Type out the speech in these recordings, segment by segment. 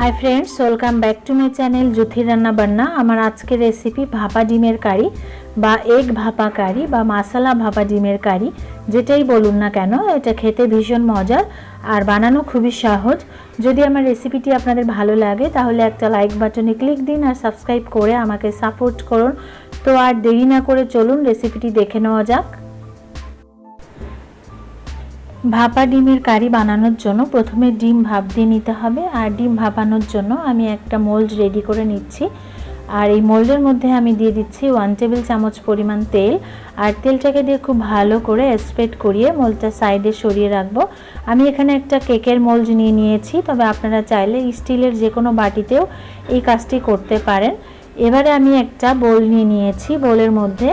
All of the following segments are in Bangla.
Hi friends, welcome back to my channel Juthi Ranna Banna. आमार आजके रेसिपि भापा डिमेर कारी बा एग भापा कारी बा मसाला भापा डिमेर कारी, जेटाई बोलुन ना केन एटा खेते भीषण मजार और बानानो खूबई सहज। यदि आमार रेसिपिटी आपनादेर भालो लागे ताहले एकटा लाइक बाटने क्लिक दिन और सबस्क्राइब करे आमाके सापोर्ट करुन। तो आर देरी ना करे चलुन रेसिपिटी देखे नेওয়া যাক। भापा डिमेर कारी बानानोर जोन्नो प्रथमे डिम भाप दिए निते हबे और डिम भापानोर जोन्नो आमी एकटा मोल्ड रेडी करे निচ্ছি। और এই মোল্ডের মধ্যে আমি দিয়ে দিচ্ছি 1 টেবিল চামচ পরিমাণ তেল আর তেলটাকে দিয়ে খুব ভালো করে স্প্রেড করিয়ে মোল্ডটা সাইডে সরিয়ে রাখবো। আমি এখানে একটা কেকের মোল্ড নিয়ে নিয়েছি, তবে আপনারা চাইলে স্টিলের যে কোনো বাটিতেও এই কাজটি করতে পারেন। এবারে আমি একটা বোল নিয়ে নিয়েছি, বোলের মধ্যে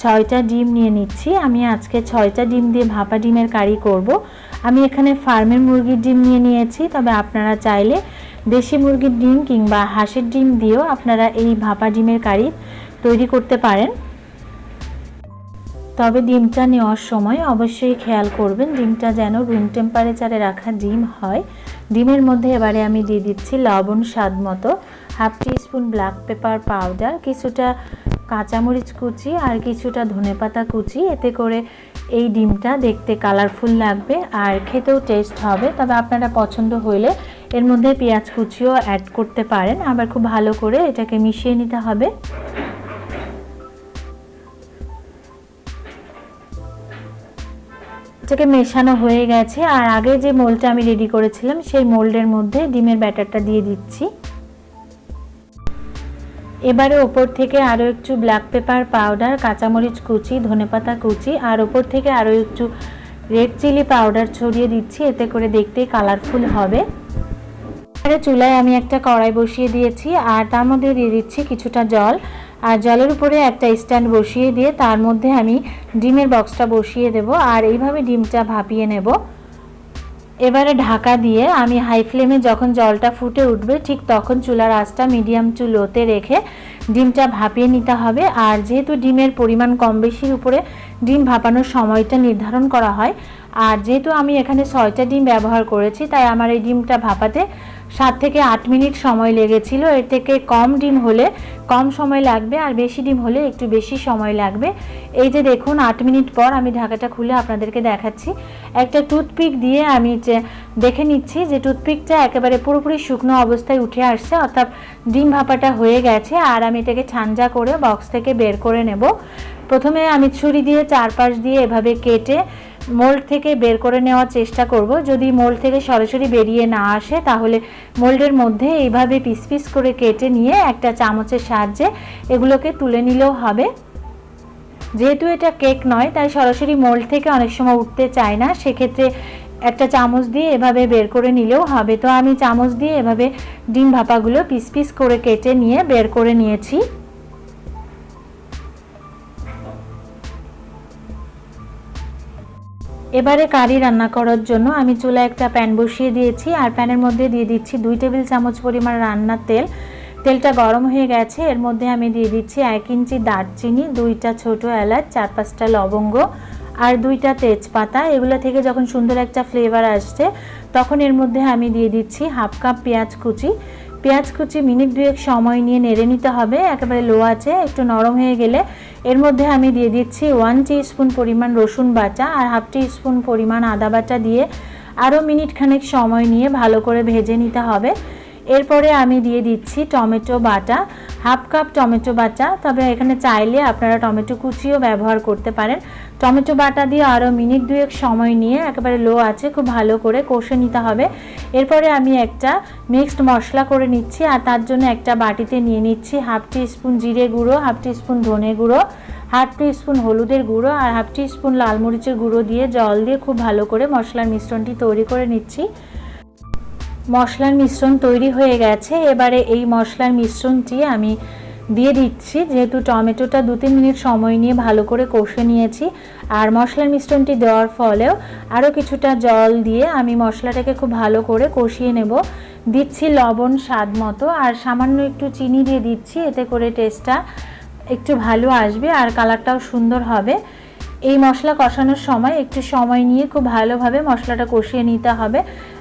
6টা ডিম নিয়ে নিচ্ছি। আমি আজকে 6টা ডিম দিয়ে ভাপা ডিমের কারি করব। আমি এখানে ফার্মের মুরগির ডিম নিয়ে নিয়েছি, তবে আপনারা চাইলে দেশি মুরগির ডিম কিংবা হাঁসের ডিম দিয়েও আপনারা এই ভাপা ডিমের কারি তৈরি করতে পারেন। তবে ডিমটা নেওয়ার সময় অবশ্যই খেয়াল করবেন ডিমটা যেন রুম টেম্পারেচারে রাখা ডিম হয়। ডিমের মধ্যে এবারে আমি দিয়ে দিচ্ছি লবণ স্বাদ মতো, half teaspoon black pepper powder, কিছুটা কাঁচামরিচ কুচি আর কিছুটা ধনেপাতা কুচি। এতে করে এই ডিমটা দেখতে কালারফুল লাগবে আর খেতেও টেস্ট হবে। তবে আপনারা পছন্দ হলে এর মধ্যে পেঁয়াজ কুচিও অ্যাড করতে পারেন। আবার খুব ভালো করে এটাকে মিশিয়ে নিতে হবে। এটাকে মেশানো হয়ে গেছে আর আগে যে মোল্ডটা আমি রেডি করেছিলাম সেই মোল্ডের মধ্যে ডিমের ব্যাটারটা দিয়ে দিচ্ছি। এবারে ওপর থেকে আরও একটু ব্ল্যাক পেপার পাউডার, কাঁচামরিচ কুচি, ধনেপাতা কুচি আর ওপর থেকে আরও একটু রেড চিলি পাউডার ছড়িয়ে দিচ্ছি, এতে করে দেখতে কালারফুল হবে। এবারে চুলায় আমি একটা কড়াই বসিয়ে দিয়েছি আর তার মধ্যে দিয়ে দিচ্ছি কিছুটা জল আর জলের উপরে একটা স্ট্যান্ড বসিয়ে দিয়ে তার মধ্যে আমি ডিমের বক্সটা বসিয়ে দেব আর এইভাবে ডিমটা ভাপিয়ে নেব। এবারে ঢাকা দিয়ে আমি হাই ফ্লেমে যখন জলটা ফুটে উঠবে ঠিক তখন চুলার আঁচটা মিডিয়াম টু লোতে রেখে ডিমটা ভাপিয়ে নিতে হবে। আর যেহেতু ডিমের পরিমাণ কম বেশির উপরে ডিম ভাপানোর সময়টা নির্ধারণ করা হয়, আর যেহেতু আমি এখানে 6টা ডিম ব্যবহার করেছি তাই আমার এই ডিমটা ভাপাতে 7 থেকে 8 মিনিট সময় লেগেছিল। এর থেকে কম ডিম হলে কম সময় লাগবে আর বেশি ডিম হলে একটু বেশি সময় লাগবে। এই যে দেখুন 8 মিনিট পর আমি ঢাকাটা খুলে আপনাদেরকে দেখাচ্ছি। একটা টুথপিক দিয়ে আমি দেখে নিচ্ছি যে টুথপিকটা একেবারে পুরোপুরি শুকনো অবস্থায় উঠে আসছে, অর্থাৎ ডিম ভাপাটা হয়ে গেছে। আর আমি এটাকে ঠান্ডা করে বক্স থেকে বের করে নেব। প্রথমে আমি ছুরি দিয়ে চারপাশ দিয়ে এভাবে কেটে মোল্ড থেকে বের করে নেওয়ার চেষ্টা করব। যদি মোল্ড থেকে সরাসরি বেরিয়ে না আসে তাহলে মোল্ডের মধ্যে এইভাবে পিস পিস করে কেটে নিয়ে একটা চামচের সাহায্যে এগুলোকে তুলে নিলেও হবে। যেহেতু এটা কেক নয় তাই সরাসরি মোল্ড থেকে অনেক সময় উঠতে চায় না, সেক্ষেত্রে একটা চামচ দিয়ে এভাবে বের করে নিলেও হবে। তো আমি চামচ দিয়ে এভাবে ডিম ভাপাগুলো পিস পিস করে কেটে নিয়ে বের করে নিয়েছি। এবারে কারি রান্না করার জন্য আমি চুলায় একটা প্যান বসিয়ে দিয়েছি আর প্যানের মধ্যে দিয়ে দিচ্ছি 2 টেবিল চামচ পরিমাণ রান্নার তেল। তেলটা গরম হয়ে গেছে, এর মধ্যে আমি দিয়ে দিচ্ছি 1 ইঞ্চি দারচিনি, 2টা ছোট এলাচ, 4-5টা লবঙ্গ আর 2টা তেজপাতা। এগুলো থেকে যখন সুন্দর একটা ফ্লেভার আসছে তখন এর মধ্যে আমি দিয়ে দিচ্ছি হাফ কাপ পেঁয়াজ কুচি। পেঁয়াজ কুচি মিনিট 2 সময় নিয়ে নেড়ে নিতে হবে একেবারে লো আছে। একটু নরম হয়ে গেলে এর মধ্যে আমি দিয়ে দিচ্ছি 1 টিস্পুন পরিমাণ রসুন বাটা আর হাফ টিস্পুন পরিমাণ আদা বাটা দিয়ে আরও মিনিট খানেক সময় নিয়ে ভালো করে ভেজে নিতে হবে। এরপরে আমি দিয়ে দিচ্ছি টমেটো বাটা, হাফ কাপ টমেটো বাটা, তবে এখানে চাইলে আপনারা টমেটো কুচিও ব্যবহার করতে পারেন। টমেটো বাটা দিয়ে আরও মিনিট 2 সময় নিয়ে একেবারে লো আছে খুব ভালো করে কষে নিতে হবে। এরপরে আমি একটা মিক্সড মশলা করে নিচ্ছি আর তার জন্য একটা বাটিতে নিয়ে নিচ্ছি হাফ টিস্পুন জিরে গুঁড়ো, হাফ টিস্পুন ধনে গুঁড়ো, হাফ টিস্পুন হলুদের গুঁড়ো আর হাফ টিস্পুন লাল মরিচের গুঁড়ো দিয়ে জল দিয়ে খুব ভালো করে মশলার মিশ্রণটি তৈরি করে নিচ্ছি। মশলার মিশ্রণ তৈরি হয়ে গেছে। এবারে এই মশলার মিশ্রণটি আমি দিয়ে দিচ্ছি। যেহেতু টমেটোটা 2-3 মিনিট সময় নিয়ে ভালো করে কষে নিয়েছি আর মশলার মিশ্রণটি দেওয়ার ফলেও আরও কিছুটা জল দিয়ে আমি মশলাটাকে খুব ভালো করে কষিয়ে নেব। দিচ্ছি লবণ স্বাদ মতো আর সামান্য একটু চিনি দিয়ে দিচ্ছি, এতে করে টেস্টটা একটু ভালো আসবে আর কালারটাও সুন্দর হবে। এই মশলা কষানোর সময় একটু সময় নিয়ে খুব ভালোভাবে মশলাটা কষিয়ে নিতে হবে।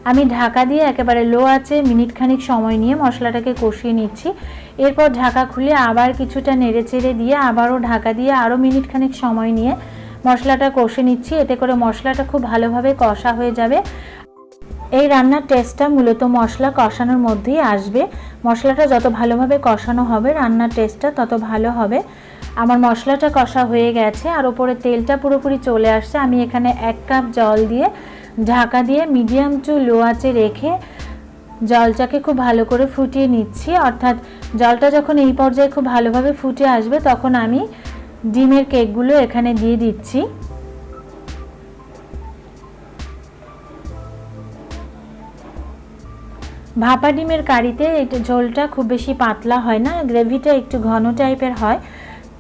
আমি ঢাকা দিয়ে একেবারে লো আঁচে মিনিট খানিক সময় নিয়ে মশলাটাকে কষিয়ে নিচ্ছি। এরপর ঢাকা খুলে আবার কিছুটা নেড়েচেড়ে দিয়ে আবারও ঢাকা দিয়ে আরও মিনিট খানিক সময় নিয়ে মশলাটা কষে নিচ্ছি। এতে করে মশলাটা খুব ভালোভাবে কষা হয়ে যাবে। এই রান্নার টেস্টটা মূলত মশলা কষানোর মধ্যেই আসবে। মশলাটা যত ভালোভাবে কষানো হবে রান্নার টেস্টটা তত ভালো হবে। আমার মশলাটা কষা হয়ে গেছে আর ওপরে তেলটা পুরোপুরি চলে আসছে। আমি এখানে 1 কাপ জল দিয়ে ঢাকা দিয়ে মিডিয়াম টু লো আঁচে রেখে জলটাকে খুব ভালো করে ফুটিয়ে নিচ্ছি। অর্থাৎ জলটা যখন এই পর্যায়ে খুব ভালোভাবে ফুটে আসবে তখন আমি ডিমের কেকগুলো এখানে দিয়ে দিচ্ছি। ভাপা ডিমের কারিতে এটা ঝোলটা খুব বেশি পাতলা হয় না, গ্রেভিটা একটু ঘন টাইপের হয়,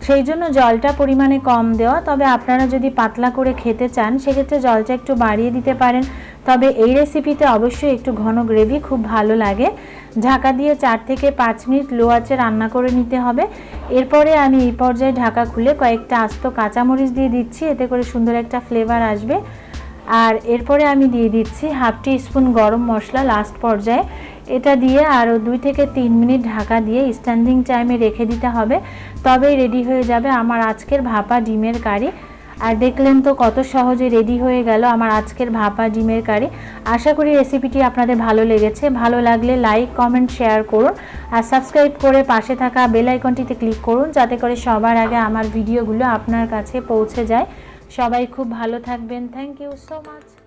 সেই জন্য জলটা পরিমাণে কম দেওয়া। তবে আপনারা যদি পাতলা করে খেতে চান সেক্ষেত্রে জলটা একটু বাড়িয়ে দিতে পারেন। তবে এই রেসিপিতে অবশ্যই একটু ঘন গ্রেভি খুব ভালো লাগে। ঢাকা দিয়ে 4 থেকে 5 মিনিট লো আঁচে রান্না করে নিতে হবে। এরপরে আমি এই পর্যায়ে ঢাকা খুলে কয়েকটা আস্ত কাঁচামরিচ দিয়ে দিচ্ছি, এতে করে সুন্দর একটা ফ্লেভার আসবে। আর এরপরে আমি দিয়ে দিচ্ছি হাফ টি স্পুন গরম মশলা লাস্ট পর্যায়ে। এটা দিয়ে আরও 2 থেকে 3 মিনিট ঢাকা দিয়ে স্ট্যান্ডিং টাইমে রেখে দিতে হবে। তবেই রেডি হয়ে যাবে আমার আজকের ভাপা ডিমের কারি। আর দেখলেন তো কত সহজে রেডি হয়ে গেল আমার আজকের ভাপা ডিমের কারি। আশা করি রেসিপিটি আপনাদের ভালো লেগেছে। ভালো লাগলে লাইক, কমেন্ট, শেয়ার করুন আর সাবস্ক্রাইব করে পাশে থাকা বেল আইকনটিতে ক্লিক করুন, যাতে করে সবার আগে আমার ভিডিওগুলো আপনার কাছে পৌঁছে যায়। সবাই খুব ভালো থাকবেন। Thank you so much.